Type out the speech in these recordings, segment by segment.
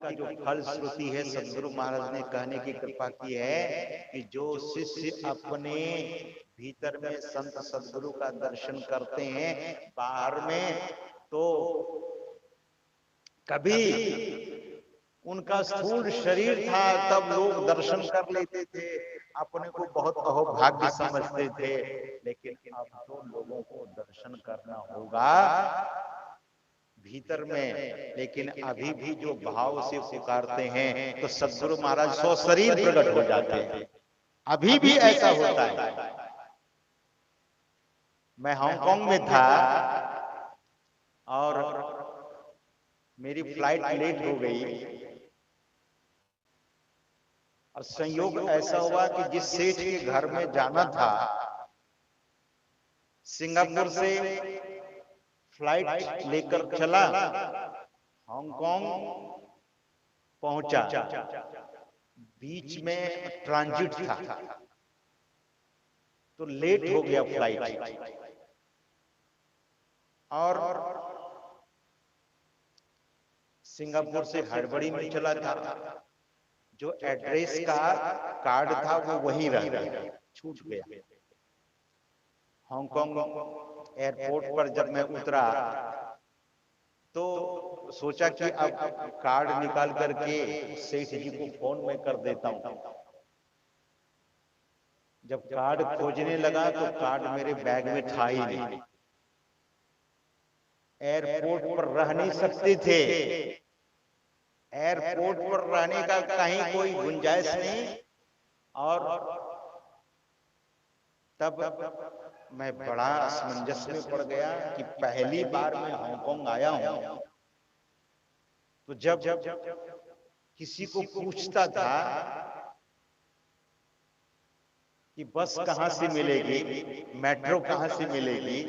का जो फल श्रुति है, सदगुरु महाराज ने कहने की कृपा की है कि जो शिष्य अपने भीतर में संत सदगुरु का दर्शन करते हैं, बाहर में तो कभी उनका स्थूल शरीर था तब लोग दर्शन कर लेते थे, अपने को बहुत अहोभाग्य समझते थे, लेकिन अब तो लोगों को दर्शन करना होगा भीतर में। लेकिन अभी भी जो भाव से पुकारते हैं तो सदगुरु महाराज सौ शरीर प्रकट हो जाते हैं, अभी भी ऐसा होता है। मैं हांगकांग में था और मेरी फ्लाइट लेट हो गई और संयोग ऐसा हुआ कि जिस सेठ के घर में जाना था, सिंगापुर से फ्लाइट लेकर चला, हांगकांग पहुंचा, बीच में ट्रांजिट था तो लेट हो गया फ्लाइट। और सिंगापुर से हड़बड़ी में चला था, जो एड्रेस का कार्ड था वो वहीं रह गया, छूट गया। हांगकांग एयरपोर्ट पर जब मैं उतरा तो सोचा कि अब कार्ड निकाल करके सेठ जी को फोन में कर देता हूं। जब कार्ड खोजने लगा तो कार्ड मेरे बैग में था ही नहीं। एयरपोर्ट पर रह नहीं सकते थे, एयरपोर्ट पर रहने का कहीं कोई गुंजाइश नहीं। और तब मैं बड़ा असमंजस में पड़ गया कि पहली बार मैं हांगकांग आया हूं, तो जब किसी को पूछता था कि बस कहां से मिलेगी, मेट्रो कहां से मिलेगी,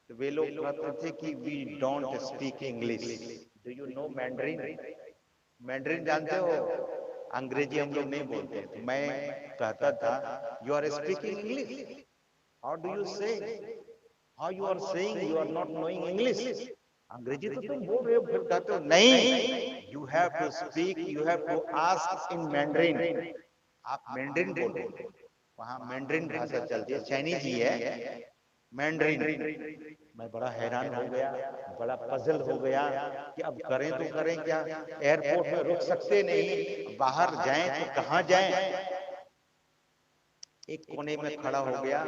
तो वे लोग कहते थे कि we don't speak English, do you know Mandarin? Mandarin जानते हो? अंग्रेजी हम लोग नहीं बोलते। तो मैं कहता था you are speaking English, how do you say, how you are saying you are not knowing English? अंग्रेजी तो तुम बोल रहे हो। फिर कहते हो नहीं, you have to speak, you have to ask in Mandarin, आप मैंड्रिन बोलो। वहां मैंड्रिन भाषा चलती है, चाइनीज ही है मैंड्रिन। मैं बड़ा हैरान हो गया, बड़ा पजल हो गया कि अब करें तो करें क्या। एयरपोर्ट में रुक सकते नहीं, बाहर जाएं तो कहां जाएं। एक कोने में खड़ा हो गया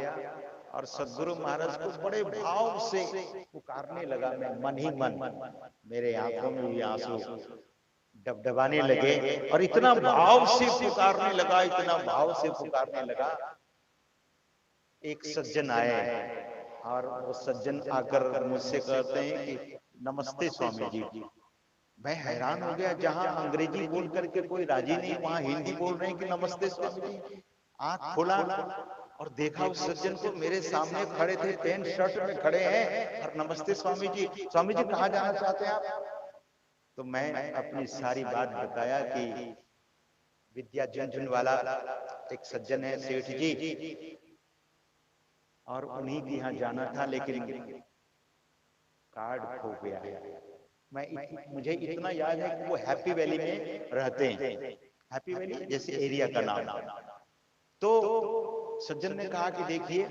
और सदगुरु महाराज को बड़े भाव से पुकारने लगा। मैं मन ही मन, मेरे आंखों में भी आंसू डबडबाने लगे और इतना भाव से पुकारने लगा, इतना भाव से पुकारने लगा। एक सज्जन आए और वो सज्जन आकर मुझसे कहते हैं कि नमस्ते स्वामी जी। मैं हैरान हो गया, जहां अंग्रेजी बोल करके कोई राजी नहीं, वहां हिंदी बोल रहे हैं कि नमस्ते स्वामी जी। आंख खोला और देखा उस सज्जन को, मेरे सामने खड़े थे, पैंट शर्ट में खड़े हैं और नमस्ते स्वामी जी। स्वामी जी कहाँ जाना चाहते हैं आप? तो मैं अपनी सारी बात बताया कि विद्या झुंझुनवाला एक सज्जन है सेठ जी, और उन्हीं के यहाँ जाना था, लेकिन कार्ड खो गया। मुझे इतना याद है कि वो हैप्पी वैली में रहते हैं, हैप्पी वैली जैसे एरिया का नाम। तो सज्जन ने कहा कि देखिए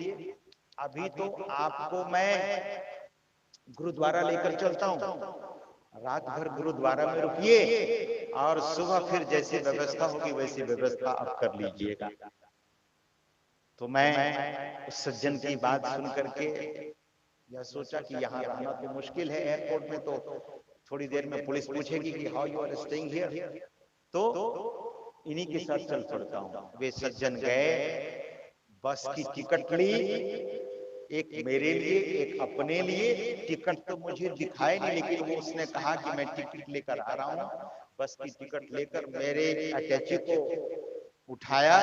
अभी तो आपको मैं गुरुद्वारा लेकर चलता हूँ, रात भर गुरुद्वारा में रुकिए और सुबह फिर जैसी व्यवस्था होगी वैसी व्यवस्था आप कर लीजिएगा। तो मैं उस सज्जन की बात सुन करके यह सोचा कि यहाँ रहना तो मुश्किल है, एयरपोर्ट में तो थोड़ी देर में पुलिस पूछेगी कि how you are staying here, तो इन्हीं के साथ चल पड़ता हूँ। वे सज्जन गए, बस की टिकट ली, एक मेरे लिए एक अपने लिए। टिकट तो मुझे दिखाई नहीं, लेकिन वो उसने कहा कि मैं टिकट लेकर आ रहा हूँ। बस की टिकट लेकर मेरे अटैची को उठाया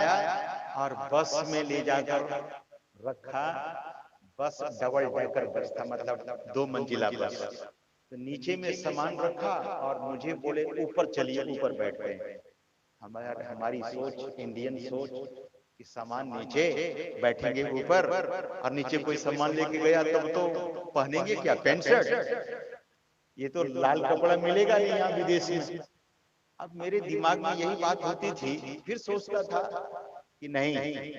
और बस में ले जाकर रखा। बस डबल डेकर बस था, मतलब 2 मंजिला बस। तो नीचे में सामान रखा और मुझे बोले ऊपर चलिए, ऊपर बैठ गए। हमारी सोच, इंडियन सोच कि सामान नीचे, बैठेंगे ऊपर, और नीचे कोई सामान लेके गया तब तो पहनेंगे क्या, पैंट शर्ट? ये तो लाल कपड़ा मिलेगा नहीं यहाँ विदेश में। अब मेरे दिमाग में यही बात होती थी, फिर सोचता था कि नहीं,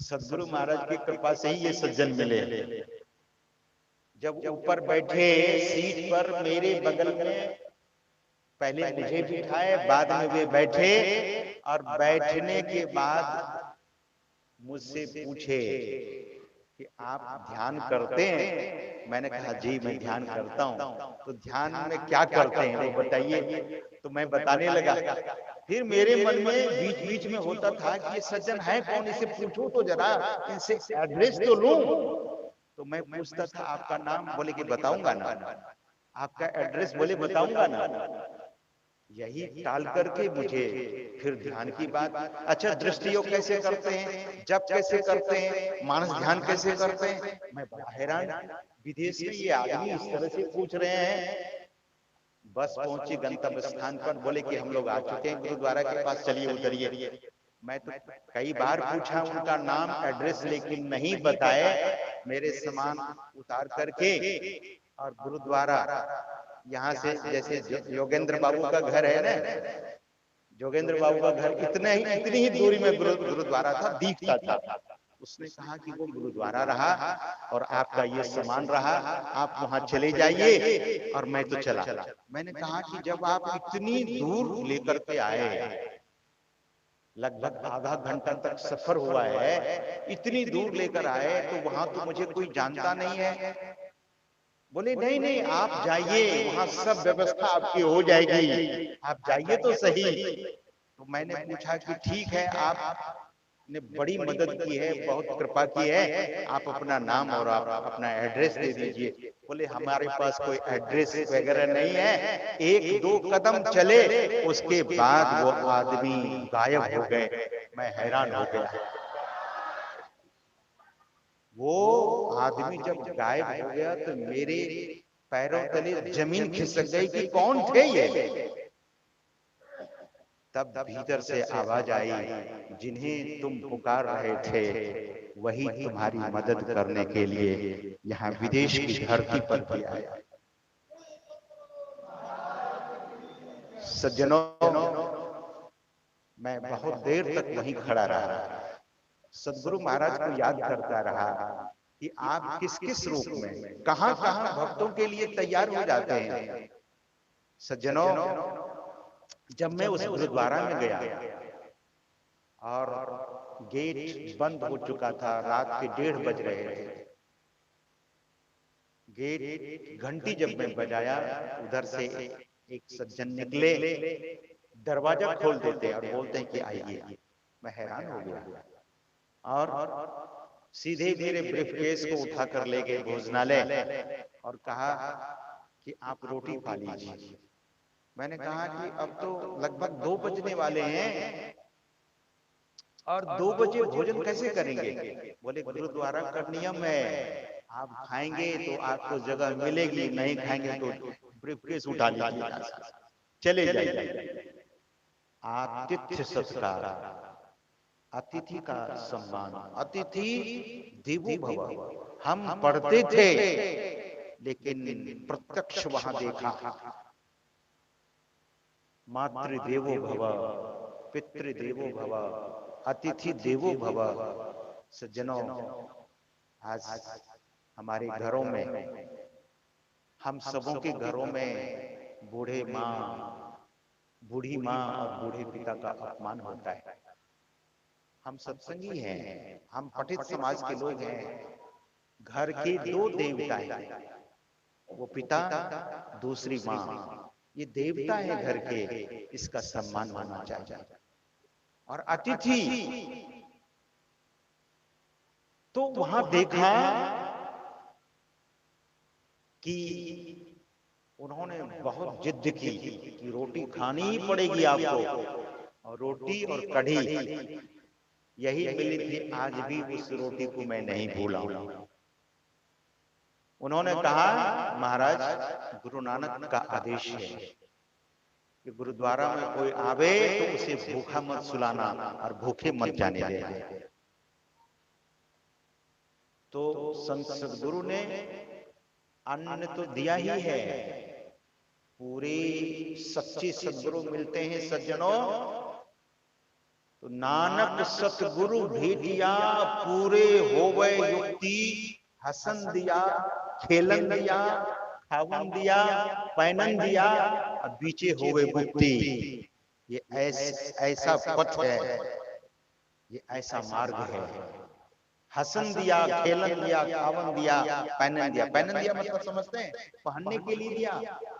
सदगुरु महाराज की कृपा से ही ये सज्जन मिले। जब ऊपर बैठे सीट पर मेरे बगल में, पहले मुझे बिठाए, बाद में वे बैठे, और बैठने के बाद मुझसे पूछे कि आप ध्यान करते हैं? मैंने कहा जी मैं ध्यान करता हूं। तो ध्यान में क्या करते हैं वो बताइए। तो मैं बताने लगा। फिर मेरे मन में बीच बीच में होता था कि ये सज्जन है कौन, इसे पूछूं तो जरा, इनसे एड्रेस तो लूं। तो मैं पूछता था आपका नाम, बोले कि बताऊंगा ना। आपका एड्रेस, बोले बताऊंगा ना। यही टाल करके मुझे फिर ध्यान की बात, अच्छा दृष्टि योग कैसे करते हैं, जप कैसे करते हैं, मानस ध्यान कैसे करते हैं। मैं बड़ा हैरान, विदेश में ये आदमी इस तरह से पूछ रहे हैं। बस पहुंची गंतव्य स्थान पर, बोले कि हम लोग आ चुके हैं गुरुद्वारा के पास, चलिए उतरिए। मैं तो कई बार पूछा उनका नाम एड्रेस, लेकिन नहीं बताए। मेरे सामान उतार करके और गुरुद्वारा, यहाँ से जैसे योगेंद्र बाबू का घर है ना, जोगेंद्र बाबू का घर इतनी ही दूरी में गुरुद्वारा था, दिखता था। उसने कहा कि वो गुरुद्वारा रहा और आपका ये सामान रहा, आप वहां चले जाइए और मैं तो चला। मैंने कहा कि जब आप इतनी दूर लेकर के आए, लगभग आधा घंटा तक सफर हुआ है, इतनी दूर लेकर आए, तो वहां तो मुझे कोई जानता नहीं है। बोले नहीं नहीं, आप जाइए, वहां सब व्यवस्था आपकी हो जाएगी, आप जाइए तो सही। तो मैंने पूछा कि ठीक है, आपने बड़ी मदद की है, बहुत कृपा की है, आप अपना नाम और आप अपना एड्रेस दे दीजिए। बोले हमारे पास कोई एड्रेस वगैरह नहीं है। एक दो कदम चले, उसके बाद वो आदमी गायब हो गए। मैं हैरान हो गया। वो आदमी जब गायब हो गया तो मेरे पैरों तले जमीन खिसक गई कि कौन थे ये। तब भीतर से आवाज आई, जिन्हें तुम पुकार रहे थे वही तुम्हारी मदद करने के लिए यहाँ विदेश की धरती पर भी आया। सज्जनों, मैं बहुत देर तक वहीं खड़ा रहा, सदगुरु महाराज को याद करता रहा कि आप किस किस रूप में कहां कहां भक्तों के लिए तैयार हो जाते हैं। सज्जनों, जब मैं उस गुरुद्वारा में गया और गेट बंद हो चुका था, रात के 1:30 बज रहे थे, गेट घंटी जब मैं बजाया, उधर से एक सज्जन निकले, दरवाजा खोल देते और बोलते हैं कि आइए। मैं हैरान हो गया और सीधे मेरे ब्रीफकेस को उठा कर ले गए भोजनालय और कहा कि आप रोटी खा लीजिए। मैंने कहा कि अब तो लगभग 2 बजने वाले हैं और 2 बजे भोजन कैसे करेंगे। बोले गुरुद्वारा का नियम है, आप खाएंगे तो आपको जगह मिलेगी, नहीं खाएंगे तो ब्रीफकेस उठा लीजिए, चले जाइए। आतिथ्य सत्कार, अतिथि का सम्मान, अतिथि देवो भव। हम पढ़ते थे लेकिन प्रत्यक्ष वहां देखा, मातृदेवो भव, पितृदेवो भव, अतिथि देवो भव। सज्जनों, आज हमारे घरों में, हम सबों के घरों में बूढ़ी माँ और बूढ़े पिता का अपमान होता है। हम सत्संगी हैं, हम पठित समाज के लोग हैं। घर के 2 देवता हैं, वो पिता, दूसरी माँ, ये देवता है घर के, इसका सम्मान होना चाहिए। और अतिथि, तो वहां देखा कि उन्होंने बहुत जिद की कि रोटी खानी ही पड़ेगी आपको, और रोटी और कढ़ी यही मिली थी, आज भी उस रोटी को मैं नहीं भूला हूं। उन्होंने कहा महाराज, गुरु नानक का आदेश है कि गुरुद्वारा में कोई आवे तो उसे भूखा मत सुलाना और भूखे मत जाने देना। तो संत सदगुरु ने अन्न तो दिया ही है, पूरे सच्चे सदगुरु मिलते हैं सज्जनों, तो नानक सतगुरु भेटिया पूरे होवे युक्ति, हसन दिया, खेलन दिया, खावन दिया, पैनन दिया, अब बीचे होवे मुक्ति। ये ऐसा पथ है, ये ऐसा मार्ग है। हसन दिया, खेलन दिया, खावन दिया, पहनन दिया। पहनन दिया मतलब समझते हैं, पहनने के लिए दिया,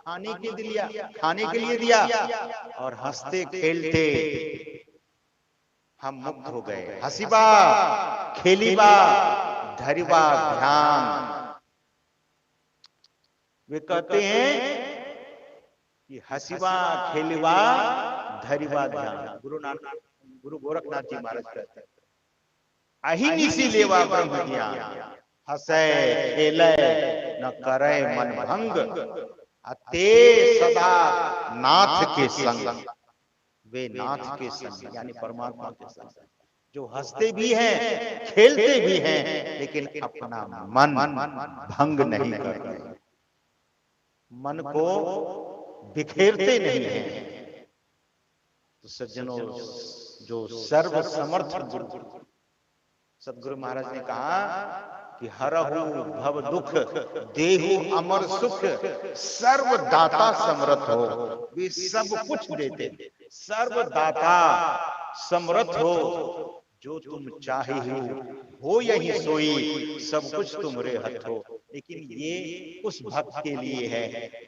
खाने के लिए दिया, खाने के लिए दिया, और हंसते खेलते हम मुक्त हो गए। हसीबा, खेलीबा, धरिबा ध्यान। वे कहते हैं कि हसीबा, खेलीबा, धरिबा ध्यान। गुरु गोरखनाथ जी महाराज कहते हैं, अहिनिसी लेवा ब्रह्म ज्ञान, हसे खेले न करे मन भंग, अते सदा नाथ के संग। वे नाथ के संग यानी परमात्मा के संग, जो हंसते भी हैं, खेलते भी हैं, लेकिन अपना मन भंग नहीं करते, मन को बिखेरते नहीं हैं। तो सज्जनों, जो सर्व समर्थ गुरु सदगुरु महाराज ने कहा कि हरहु भव दुख, देहु अमर सुख, सर्व दाता समर्थ हो। वे सब कुछ देते, सर्व दाता समर्थ हो। जो तुम चाहे हो यही सोई, सब कुछ तुम्हारे हथ हो। लेकिन ये उस भक्त के लिए है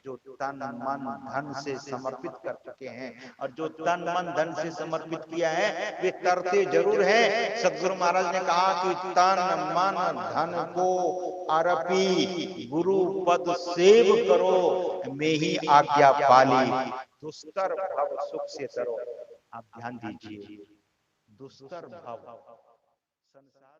जो तन मन धन से समर्पित कर चुके हैं, और जो तन मन धन से समर्पित किया है वे करते जरूर हैं। सदगुरु महाराज ने कहा कि तन मन धन को अर्पी, गुरु पद सेव करो, मैं ही आज्ञा पाली, दुस्तर भव सुख से तरो। आप ध्यान दीजिए, दुस्तर भव संसार